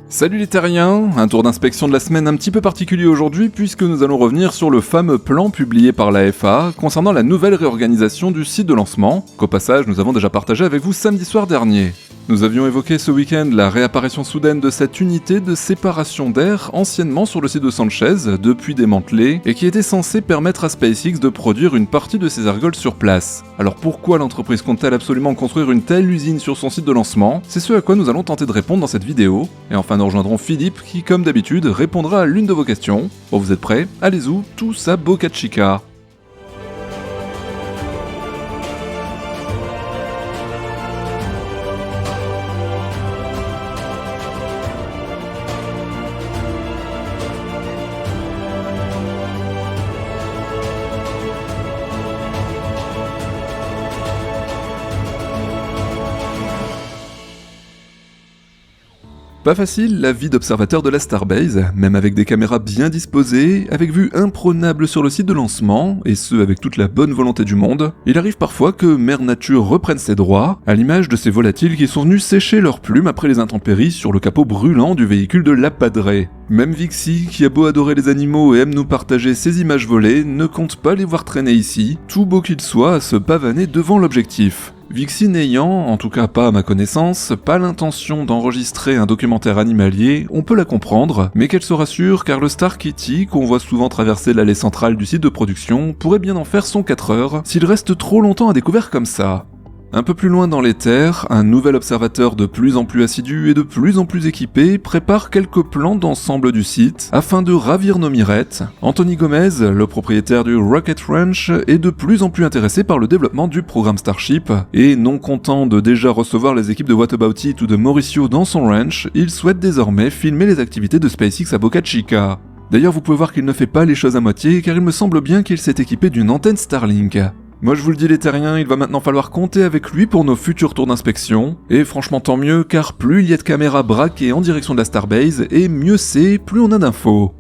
Salut les terriens, un tour d'inspection de la semaine un petit peu particulier aujourd'hui puisque nous allons revenir sur le fameux plan publié par la FAA concernant la nouvelle réorganisation du site de lancement, qu'au passage nous avons déjà partagé avec vous samedi soir dernier. Nous avions évoqué ce week-end la réapparition soudaine de cette unité de séparation d'air anciennement sur le site de Sanchez, depuis démantelée, et qui était censée permettre à SpaceX de produire une partie de ses ergols sur place. Alors pourquoi l'entreprise compte-t-elle absolument construire une telle usine sur son site de lancement? C'est ce à quoi nous allons tenter de répondre dans cette vidéo, et enfin nous rejoindrons Philippe qui, comme d'habitude, répondra à l'une de vos questions. Bon, vous êtes prêts? Allez-y, tous à Boca Chica. Pas facile la vie d'observateur de la Starbase, même avec des caméras bien disposées, avec vue imprenable sur le site de lancement, et ce avec toute la bonne volonté du monde, il arrive parfois que Mère Nature reprenne ses droits, à l'image de ces volatiles qui sont venus sécher leurs plumes après les intempéries sur le capot brûlant du véhicule de l'Apadré. Même Vixie, qui a beau adorer les animaux et aime nous partager ses images volées, ne compte pas les voir traîner ici, tout beau qu'il soit à se pavaner devant l'objectif. Vixie n'ayant, en tout cas pas à ma connaissance, pas l'intention d'enregistrer un documentaire animalier, on peut la comprendre, mais qu'elle se rassure car le Star Kitty, qu'on voit souvent traverser l'allée centrale du site de production, pourrait bien en faire son 4 heures, s'il reste trop longtemps à découvert comme ça. Un peu plus loin dans les terres, un nouvel observateur de plus en plus assidu et de plus en plus équipé prépare quelques plans d'ensemble du site afin de ravir nos mirettes. Anthony Gomez, le propriétaire du Rocket Ranch, est de plus en plus intéressé par le développement du programme Starship et non content de déjà recevoir les équipes de What About It ou de Mauricio dans son ranch, il souhaite désormais filmer les activités de SpaceX à Boca Chica. D'ailleurs, vous pouvez voir qu'il ne fait pas les choses à moitié car il me semble bien qu'il s'est équipé d'une antenne Starlink. Moi je vous le dis les terriens, il va maintenant falloir compter avec lui pour nos futurs tours d'inspection, et franchement tant mieux car plus il y a de caméras braquées en direction de la Starbase, et mieux c'est, plus on a d'infos.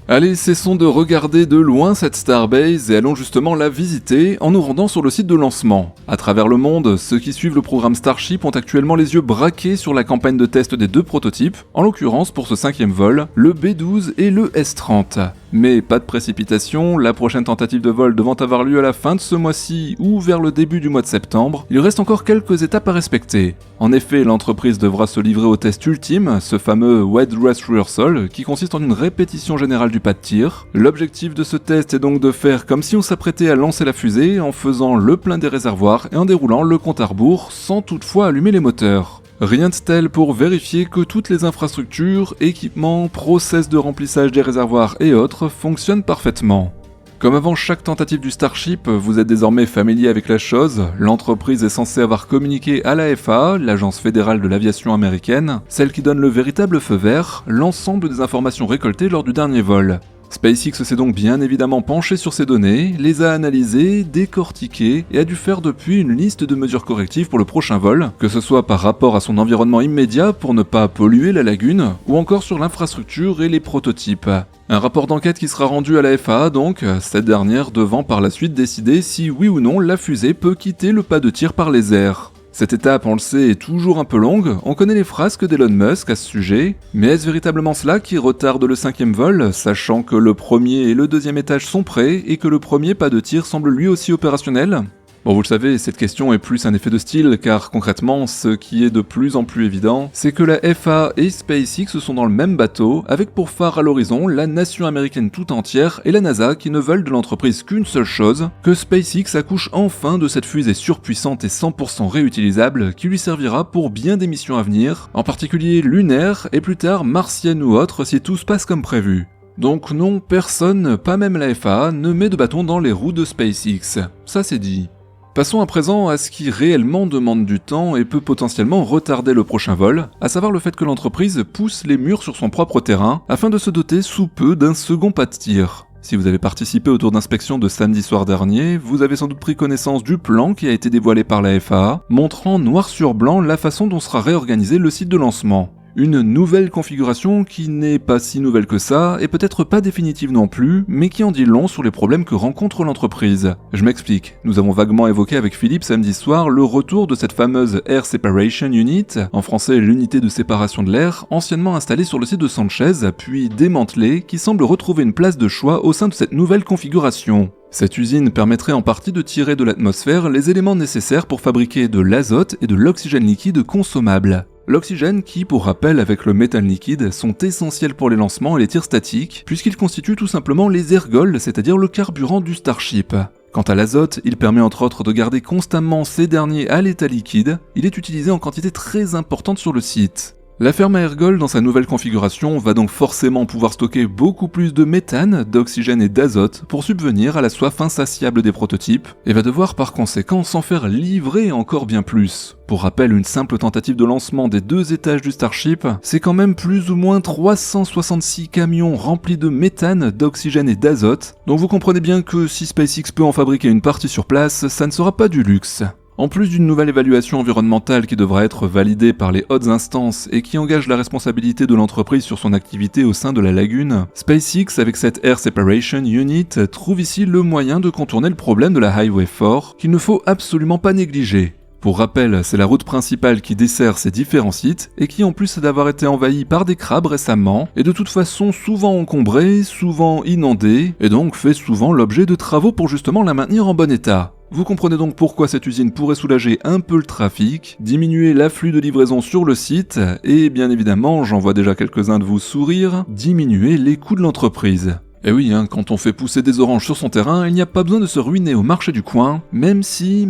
Allez, cessons de regarder de loin cette Starbase et allons justement la visiter en nous rendant sur le site de lancement. À travers le monde, ceux qui suivent le programme Starship ont actuellement les yeux braqués sur la campagne de test des deux prototypes, en l'occurrence pour ce 5e vol, le B-12 et le S-30. Mais pas de précipitation, la prochaine tentative de vol devant avoir lieu à la fin de ce mois-ci ou vers le début du mois de septembre, il reste encore quelques étapes à respecter. En effet, l'entreprise devra se livrer au test ultime, ce fameux Wet Dress Rehearsal, qui consiste en une répétition générale du pas de tir. L'objectif de ce test est donc de faire comme si on s'apprêtait à lancer la fusée en faisant le plein des réservoirs et en déroulant le compte à rebours sans toutefois allumer les moteurs. Rien de tel pour vérifier que toutes les infrastructures, équipements, process de remplissage des réservoirs et autres fonctionnent parfaitement. Comme avant chaque tentative du Starship, vous êtes désormais familier avec la chose, l'entreprise est censée avoir communiqué à la FAA, l'agence fédérale de l'aviation américaine, celle qui donne le véritable feu vert, l'ensemble des informations récoltées lors du dernier vol. SpaceX s'est donc bien évidemment penché sur ces données, les a analysées, décortiquées et a dû faire depuis une liste de mesures correctives pour le prochain vol, que ce soit par rapport à son environnement immédiat pour ne pas polluer la lagune, ou encore sur l'infrastructure et les prototypes. Un rapport d'enquête qui sera rendu à la FAA donc, cette dernière devant par la suite décider si oui ou non la fusée peut quitter le pas de tir par les airs. Cette étape, on le sait, est toujours un peu longue, on connaît les frasques d'Elon Musk à ce sujet, mais est-ce véritablement cela qui retarde le 5e vol, sachant que le premier et le deuxième étage sont prêts et que le premier pas de tir semble lui aussi opérationnel ? Bon, vous le savez, cette question est plus un effet de style, car concrètement, ce qui est de plus en plus évident, c'est que la FAA et SpaceX sont dans le même bateau, avec pour phare à l'horizon la nation américaine tout entière et la NASA qui ne veulent de l'entreprise qu'une seule chose, que SpaceX accouche enfin de cette fusée surpuissante et 100% réutilisable qui lui servira pour bien des missions à venir, en particulier lunaires et plus tard martiennes ou autres si tout se passe comme prévu. Donc non, personne, pas même la FAA, ne met de bâton dans les roues de SpaceX. Ça c'est dit. Passons à présent à ce qui réellement demande du temps et peut potentiellement retarder le prochain vol, à savoir le fait que l'entreprise pousse les murs sur son propre terrain afin de se doter sous peu d'un second pas de tir. Si vous avez participé au tour d'inspection de samedi soir dernier, vous avez sans doute pris connaissance du plan qui a été dévoilé par la FAA, montrant noir sur blanc la façon dont sera réorganisé le site de lancement. Une nouvelle configuration qui n'est pas si nouvelle que ça, et peut-être pas définitive non plus, mais qui en dit long sur les problèmes que rencontre l'entreprise. Je m'explique. Nous avons vaguement évoqué avec Philippe samedi soir le retour de cette fameuse Air Separation Unit, en français l'unité de séparation de l'air, anciennement installée sur le site de Sanchez, puis démantelée, qui semble retrouver une place de choix au sein de cette nouvelle configuration. Cette usine permettrait en partie de tirer de l'atmosphère les éléments nécessaires pour fabriquer de l'azote et de l'oxygène liquide consommables. L'oxygène qui, pour rappel avec le méthane liquide, sont essentiels pour les lancements et les tirs statiques, puisqu'ils constituent tout simplement les ergols, c'est-à-dire le carburant du Starship. Quant à l'azote, il permet entre autres de garder constamment ces derniers à l'état liquide, il est utilisé en quantité très importante sur le site. La ferme à ergols dans sa nouvelle configuration va donc forcément pouvoir stocker beaucoup plus de méthane, d'oxygène et d'azote pour subvenir à la soif insatiable des prototypes, et va devoir par conséquent s'en faire livrer encore bien plus. Pour rappel, une simple tentative de lancement des 2 étages du Starship, c'est quand même plus ou moins 366 camions remplis de méthane, d'oxygène et d'azote, donc vous comprenez bien que si SpaceX peut en fabriquer une partie sur place, ça ne sera pas du luxe. En plus d'une nouvelle évaluation environnementale qui devra être validée par les hautes instances et qui engage la responsabilité de l'entreprise sur son activité au sein de la lagune, SpaceX, avec cette Air Separation Unit, trouve ici le moyen de contourner le problème de la Highway 4 qu'il ne faut absolument pas négliger. Pour rappel, c'est la route principale qui dessert ces différents sites et qui en plus d'avoir été envahie par des crabes récemment, est de toute façon souvent encombrée, souvent inondée, et donc fait souvent l'objet de travaux pour justement la maintenir en bon état. Vous comprenez donc pourquoi cette usine pourrait soulager un peu le trafic, diminuer l'afflux de livraison sur le site, et bien évidemment, j'en vois déjà quelques-uns de vous sourire, diminuer les coûts de l'entreprise. Et oui, quand on fait pousser des oranges sur son terrain, il n'y a pas besoin de se ruiner au marché du coin, même si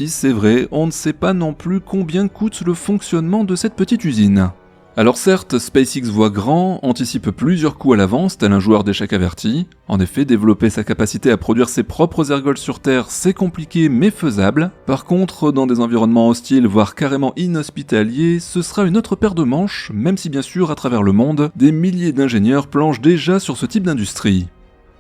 c'est vrai, on ne sait pas non plus combien coûte le fonctionnement de cette petite usine. Alors certes, SpaceX voit grand, anticipe plusieurs coups à l'avance, tel un joueur d'échecs averti. En effet, développer sa capacité à produire ses propres ergols sur Terre, c'est compliqué mais faisable. Par contre, dans des environnements hostiles, voire carrément inhospitaliers, ce sera une autre paire de manches, même si bien sûr, à travers le monde, des milliers d'ingénieurs planchent déjà sur ce type d'industrie.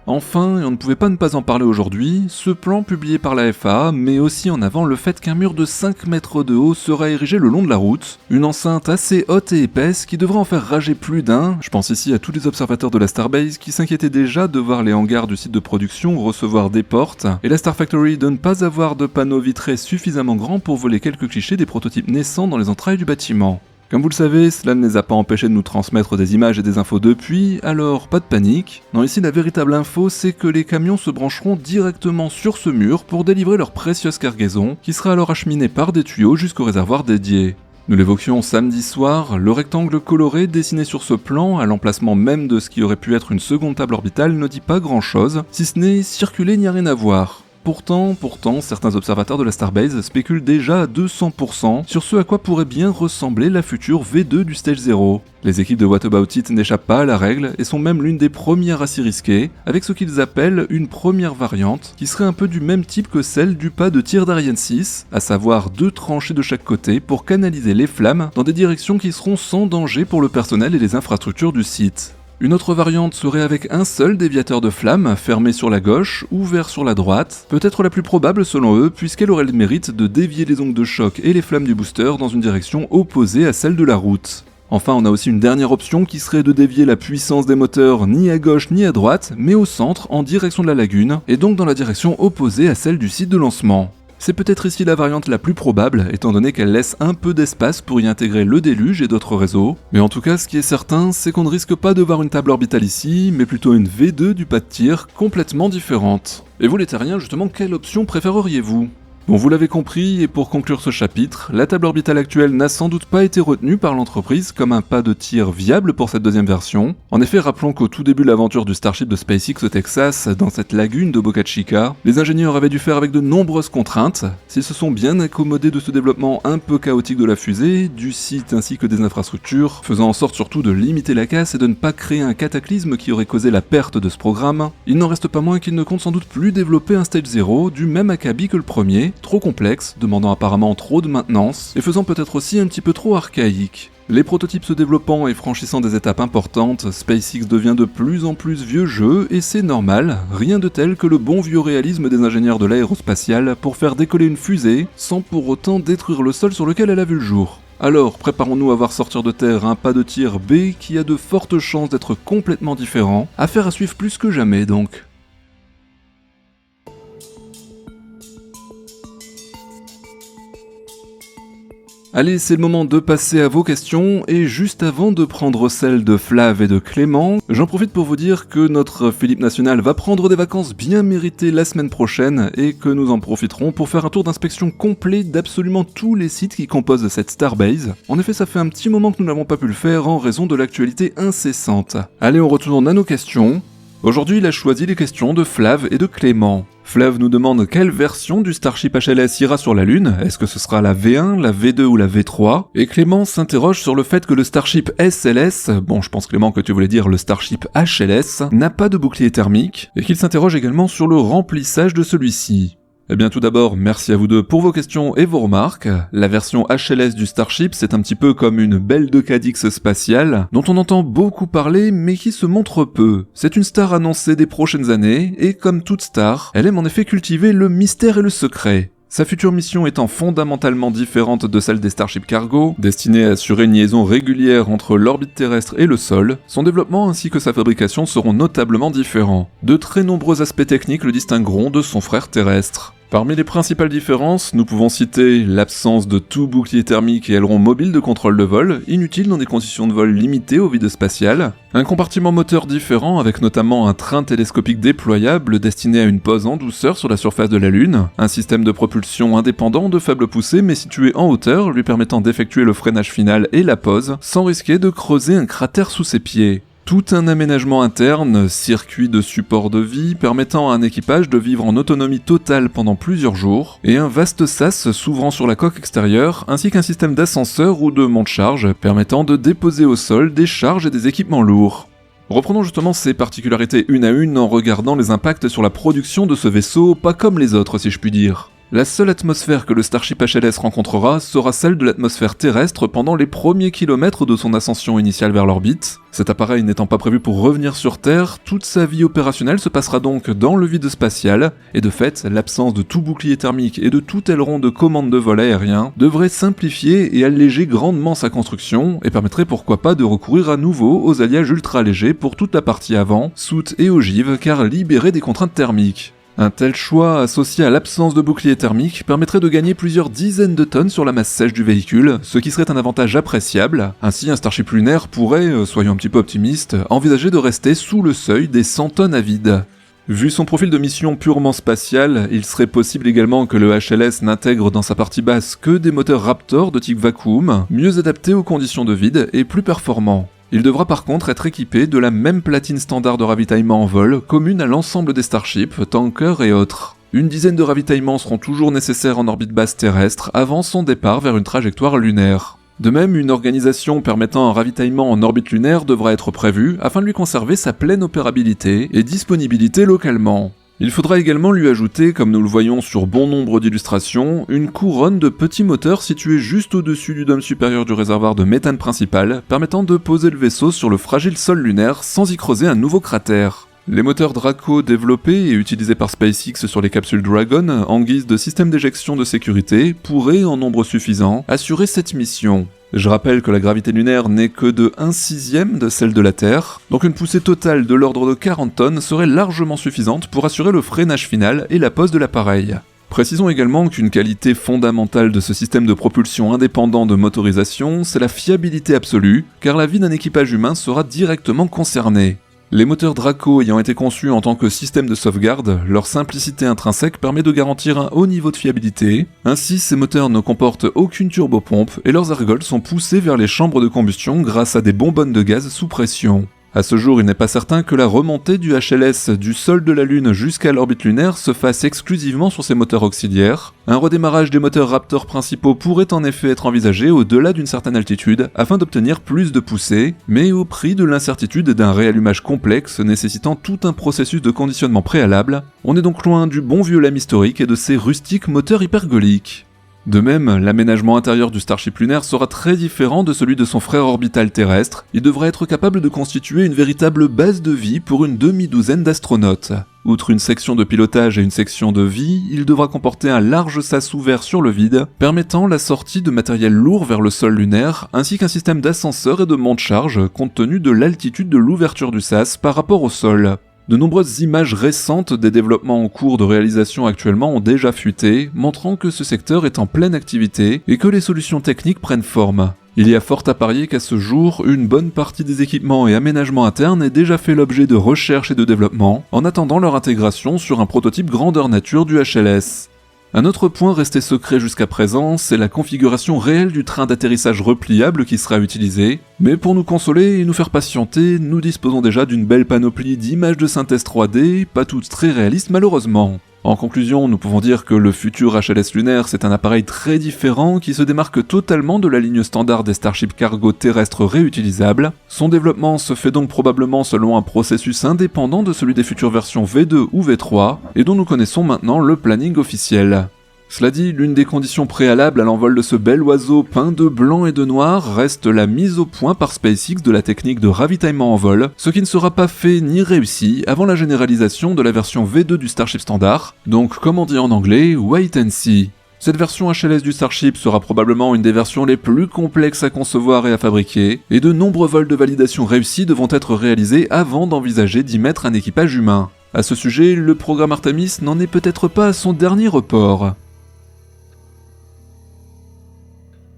Enfin, et on ne pouvait pas ne pas en parler aujourd'hui, ce plan publié par la FAA met aussi en avant le fait qu'un mur de 5 mètres de haut sera érigé le long de la route, une enceinte assez haute et épaisse qui devrait en faire rager plus d'un. Je pense ici à tous les observateurs de la Starbase qui s'inquiétaient déjà de voir les hangars du site de production recevoir des portes, et la Star Factory de ne pas avoir de panneaux vitrés suffisamment grands pour voler quelques clichés des prototypes naissants dans les entrailles du bâtiment. Comme vous le savez, cela ne les a pas empêchés de nous transmettre des images et des infos depuis, alors pas de panique. Non, ici la véritable info, c'est que les camions se brancheront directement sur ce mur pour délivrer leur précieuse cargaison, qui sera alors acheminée par des tuyaux jusqu'au réservoir dédié. Nous l'évoquions samedi soir, le rectangle coloré dessiné sur ce plan, à l'emplacement même de ce qui aurait pu être une seconde table orbitale, ne dit pas grand chose, si ce n'est circuler n'y a rien à voir. Pourtant, certains observateurs de la Starbase spéculent déjà à 200% sur ce à quoi pourrait bien ressembler la future V2 du Stage 0. Les équipes de What About It n'échappent pas à la règle et sont même l'une des premières à s'y risquer, avec ce qu'ils appellent une première variante, qui serait un peu du même type que celle du pas de tir d'Ariane 6, à savoir 2 tranchées de chaque côté pour canaliser les flammes dans des directions qui seront sans danger pour le personnel et les infrastructures du site. Une autre variante serait avec un seul déviateur de flammes, fermé sur la gauche, ouvert sur la droite, peut-être la plus probable selon eux, puisqu'elle aurait le mérite de dévier les ondes de choc et les flammes du booster dans une direction opposée à celle de la route. Enfin, on a aussi une dernière option qui serait de dévier la puissance des moteurs ni à gauche ni à droite, mais au centre, en direction de la lagune, et donc dans la direction opposée à celle du site de lancement. C'est peut-être ici la variante la plus probable, étant donné qu'elle laisse un peu d'espace pour y intégrer le déluge et d'autres réseaux. Mais en tout cas, ce qui est certain, c'est qu'on ne risque pas de voir une table orbitale ici, mais plutôt une V2 du pas de tir complètement différente. Et vous les terriens, justement, quelle option préféreriez-vous ? Bon, vous l'avez compris, et pour conclure ce chapitre, la table orbitale actuelle n'a sans doute pas été retenue par l'entreprise comme un pas de tir viable pour cette deuxième version. En effet, rappelons qu'au tout début de l'aventure du Starship de SpaceX au Texas, dans cette lagune de Boca Chica, les ingénieurs avaient dû faire avec de nombreuses contraintes. S'ils se sont bien accommodés de ce développement un peu chaotique de la fusée, du site ainsi que des infrastructures, faisant en sorte surtout de limiter la casse et de ne pas créer un cataclysme qui aurait causé la perte de ce programme, il n'en reste pas moins qu'ils ne comptent sans doute plus développer un Stage 0 du même acabit que le premier, trop complexe, demandant apparemment trop de maintenance, et faisant peut-être aussi un petit peu trop archaïque. Les prototypes se développant et franchissant des étapes importantes, SpaceX devient de plus en plus vieux jeu, et c'est normal, rien de tel que le bon vieux réalisme des ingénieurs de l'aérospatiale pour faire décoller une fusée, sans pour autant détruire le sol sur lequel elle a vu le jour. Alors, préparons-nous à voir sortir de terre un pas de tir B qui a de fortes chances d'être complètement différent, affaire à suivre plus que jamais donc. Allez, c'est le moment de passer à vos questions, et juste avant de prendre celles de Flav et de Clément, j'en profite pour vous dire que notre Philippe National va prendre des vacances bien méritées la semaine prochaine, et que nous en profiterons pour faire un tour d'inspection complet d'absolument tous les sites qui composent cette Starbase. En effet, ça fait un petit moment que nous n'avons pas pu le faire en raison de l'actualité incessante. Allez, on retourne à nos questions. Aujourd'hui, il a choisi les questions de Flav et de Clément. Flav nous demande quelle version du Starship HLS ira sur la Lune, est-ce que ce sera la V1, la V2 ou la V3 ? Et Clément s'interroge sur le fait que le Starship SLS, bon je pense Clément que tu voulais dire le Starship HLS, n'a pas de bouclier thermique, et qu'il s'interroge également sur le remplissage de celui-ci. Eh bien tout d'abord, merci à vous deux pour vos questions et vos remarques. La version HLS du Starship, c'est un petit peu comme une belle 2KDX spatiale, dont on entend beaucoup parler mais qui se montre peu. C'est une star annoncée des prochaines années, et comme toute star, elle aime en effet cultiver le mystère et le secret. Sa future mission étant fondamentalement différente de celle des Starship Cargo, destinée à assurer une liaison régulière entre l'orbite terrestre et le sol, son développement ainsi que sa fabrication seront notablement différents. De très nombreux aspects techniques le distingueront de son frère terrestre. Parmi les principales différences, nous pouvons citer l'absence de tout bouclier thermique et aileron mobile de contrôle de vol, inutile dans des conditions de vol limitées au vide spatial, un compartiment moteur différent avec notamment un train télescopique déployable destiné à une pose en douceur sur la surface de la Lune, un système de propulsion indépendant de faible poussée mais situé en hauteur lui permettant d'effectuer le freinage final et la pose sans risquer de creuser un cratère sous ses pieds. Tout un aménagement interne, circuit de support de vie permettant à un équipage de vivre en autonomie totale pendant plusieurs jours, et un vaste sas s'ouvrant sur la coque extérieure, ainsi qu'un système d'ascenseur ou de monte-charge permettant de déposer au sol des charges et des équipements lourds. Reprenons justement ces particularités une à une en regardant les impacts sur la production de ce vaisseau, pas comme les autres si je puis dire. La seule atmosphère que le Starship HLS rencontrera sera celle de l'atmosphère terrestre pendant les premiers kilomètres de son ascension initiale vers l'orbite. Cet appareil n'étant pas prévu pour revenir sur Terre, toute sa vie opérationnelle se passera donc dans le vide spatial, et de fait, l'absence de tout bouclier thermique et de tout aileron de commande de vol aérien devrait simplifier et alléger grandement sa construction, et permettrait pourquoi pas de recourir à nouveau aux alliages ultra légers pour toute la partie avant, soute et ogive, car libérés des contraintes thermiques. Un tel choix, associé à l'absence de bouclier thermique, permettrait de gagner plusieurs dizaines de tonnes sur la masse sèche du véhicule, ce qui serait un avantage appréciable. Ainsi, un Starship lunaire pourrait, soyons un petit peu optimistes, envisager de rester sous le seuil des 100 tonnes à vide. Vu son profil de mission purement spatiale, il serait possible également que le HLS n'intègre dans sa partie basse que des moteurs Raptor de type vacuum, mieux adaptés aux conditions de vide et plus performants. Il devra par contre être équipé de la même platine standard de ravitaillement en vol, commune à l'ensemble des Starships, tankers et autres. Une dizaine de ravitaillements seront toujours nécessaires en orbite basse terrestre avant son départ vers une trajectoire lunaire. De même, une organisation permettant un ravitaillement en orbite lunaire devra être prévue afin de lui conserver sa pleine opérabilité et disponibilité localement. Il faudra également lui ajouter, comme nous le voyons sur bon nombre d'illustrations, une couronne de petits moteurs situés juste au-dessus du dôme supérieur du réservoir de méthane principal, permettant de poser le vaisseau sur le fragile sol lunaire sans y creuser un nouveau cratère. Les moteurs Draco développés et utilisés par SpaceX sur les capsules Dragon en guise de système d'éjection de sécurité pourraient, en nombre suffisant, assurer cette mission. Je rappelle que la gravité lunaire n'est que de 1/6 de celle de la Terre, donc une poussée totale de l'ordre de 40 tonnes serait largement suffisante pour assurer le freinage final et la pose de l'appareil. Précisons également qu'une qualité fondamentale de ce système de propulsion indépendant de motorisation, c'est la fiabilité absolue, car la vie d'un équipage humain sera directement concernée. Les moteurs Draco ayant été conçus en tant que système de sauvegarde, leur simplicité intrinsèque permet de garantir un haut niveau de fiabilité. Ainsi, ces moteurs ne comportent aucune turbopompe et leurs ergols sont poussés vers les chambres de combustion grâce à des bonbonnes de gaz sous pression. À ce jour, il n'est pas certain que la remontée du HLS du sol de la Lune jusqu'à l'orbite lunaire se fasse exclusivement sur ces moteurs auxiliaires. Un redémarrage des moteurs Raptor principaux pourrait en effet être envisagé au-delà d'une certaine altitude afin d'obtenir plus de poussée, mais au prix de l'incertitude d'un réallumage complexe nécessitant tout un processus de conditionnement préalable. On est donc loin du bon vieux lame historique et de ses rustiques moteurs hypergoliques. De même, l'aménagement intérieur du Starship lunaire sera très différent de celui de son frère orbital terrestre. Il devra être capable de constituer une véritable base de vie pour une demi-douzaine d'astronautes. Outre une section de pilotage et une section de vie, il devra comporter un large sas ouvert sur le vide, permettant la sortie de matériel lourd vers le sol lunaire, ainsi qu'un système d'ascenseur et de monte-charge compte tenu de l'altitude de l'ouverture du sas par rapport au sol. De nombreuses images récentes des développements en cours de réalisation actuellement ont déjà fuité, montrant que ce secteur est en pleine activité et que les solutions techniques prennent forme. Il y a fort à parier qu'à ce jour, une bonne partie des équipements et aménagements internes ait déjà fait l'objet de recherche et de développement, en attendant leur intégration sur un prototype grandeur nature du HLS. Un autre point resté secret jusqu'à présent, c'est la configuration réelle du train d'atterrissage repliable qui sera utilisé, mais pour nous consoler et nous faire patienter, nous disposons déjà d'une belle panoplie d'images de synthèse 3D, pas toutes très réalistes malheureusement. En conclusion, nous pouvons dire que le futur HLS lunaire, c'est un appareil très différent qui se démarque totalement de la ligne standard des Starship Cargo terrestres réutilisables. Son développement se fait donc probablement selon un processus indépendant de celui des futures versions V2 ou V3, et dont nous connaissons maintenant le planning officiel. Cela dit, l'une des conditions préalables à l'envol de ce bel oiseau peint de blanc et de noir reste la mise au point par SpaceX de la technique de ravitaillement en vol, ce qui ne sera pas fait ni réussi avant la généralisation de la version V2 du Starship standard, donc comme on dit en anglais, wait and see. Cette version HLS du Starship sera probablement une des versions les plus complexes à concevoir et à fabriquer, et de nombreux vols de validation réussis devront être réalisés avant d'envisager d'y mettre un équipage humain. À ce sujet, le programme Artemis n'en est peut-être pas à son dernier report.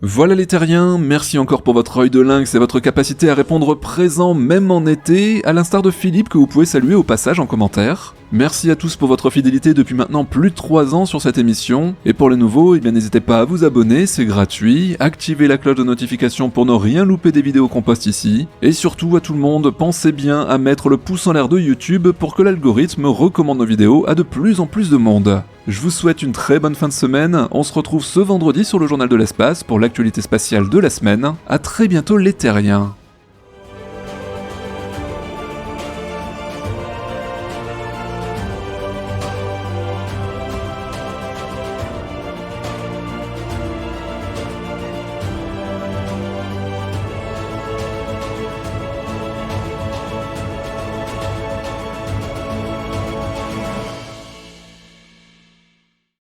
Voilà les terriens, merci encore pour votre œil de lynx et votre capacité à répondre présent même en été, à l'instar de Philippe que vous pouvez saluer au passage en commentaire. Merci à tous pour votre fidélité depuis maintenant plus de 3 ans sur cette émission, et pour les nouveaux, n'hésitez pas à vous abonner, c'est gratuit, activez la cloche de notification pour ne rien louper des vidéos qu'on poste ici, et surtout à tout le monde, pensez bien à mettre le pouce en l'air de YouTube pour que l'algorithme recommande nos vidéos à de plus en plus de monde. Je vous souhaite une très bonne fin de semaine, on se retrouve ce vendredi sur le Journal de l'espace pour l'actualité spatiale de la semaine, à très bientôt les terriens.